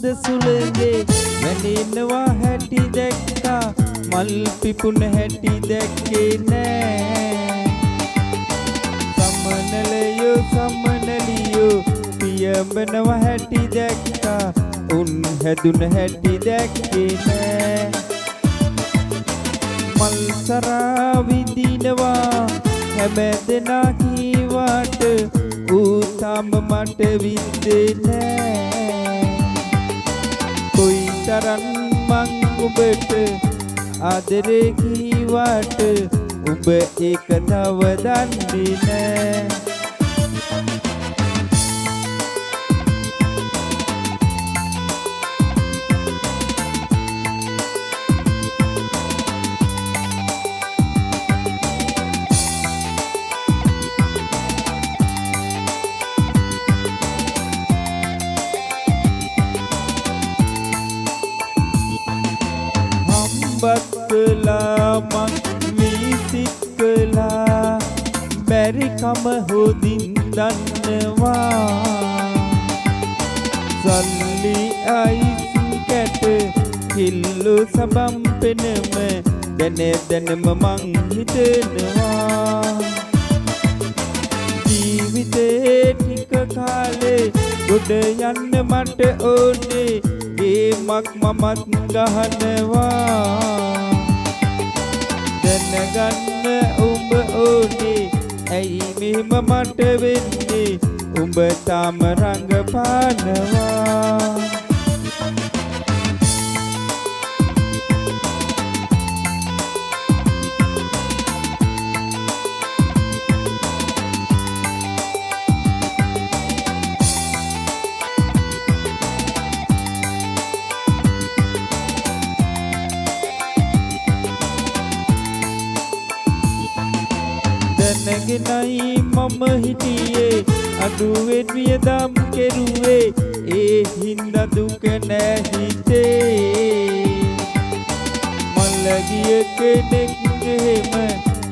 මද සුළඟේ වැනෙනවා හැටි දැක්කා මල් පිපුණ හැටි දැක්කේ නෑ සමනලයෝ සමනලියෝ පියඹනවා හැටි දැක්කා උන් හැදුන හැටි දැක්කේ නෑ මල් සරා විදිනවා හැමදෙනා කීවාට ඌ තාම මට විද්දේ නෑ කොයිතරම් මං ඔබට ආදරේ කීවාට ඔබ ඒක තව දන්නේ නෑ බත්කලා මං විසිත් කලා බැරිකම හොදින් දන්නවා සල්ලි අයිස් කැට කිල්ලු සබම් පෙනම දැනම මං හිතනවා ජීවිතේ ටික කාලේ ගොඩ යන්න මට ඕනේ ගේමක් මමත් ගහනවා දැනගන්න උඹ ඕනේ ඇයි මෙහෙම මට වෙන්නේ උඹ තාම රඟපානවා දැනගෙනයි මම හිටියේ අඩුවෙන් වියදම් කෙරුවේ ඒ හින්දා දුක නෑ හිතේ මල්ලගිය කෙනෙක් එහෙම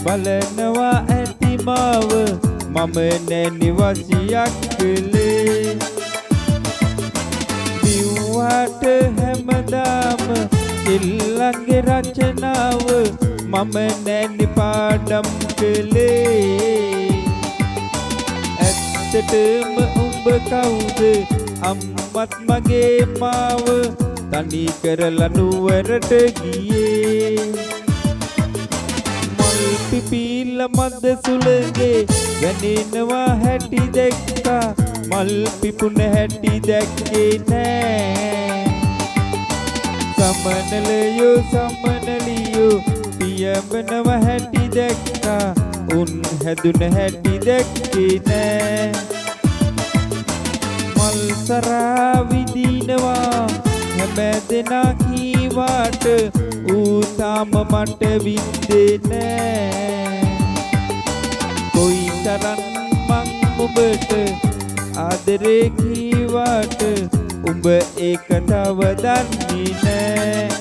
බලනවා ඇති මාව මම නැනි වසියක් කළේ දිව්වට හැමදාම කෙල්ලන්ගේ රචනාව මම නැනි පාඩම් කළේ ඇත්තටම උඹ කවුද අම්මත් මගේ මාව තනි කරලා නුවරට ගියේ මල් පිපිල මද සුළඟේ වැනෙනවා හැටි දැක්කා මල් පිපුණ හැටි දැක්කේ නෑ සමනලයෝ සමනලියෝ පියඹනවා හැටි දැක්කා උන් හැදුන හැටි දැක්කේ නෑ මල් සරා විදිනවා හැමදෙනා කීවාට ඌ තාම මට විද්දේ නෑ කොයිතරම් මං ඔබට ආදරේ කීවාට උඹ ඒක තව දන්නේ නෑ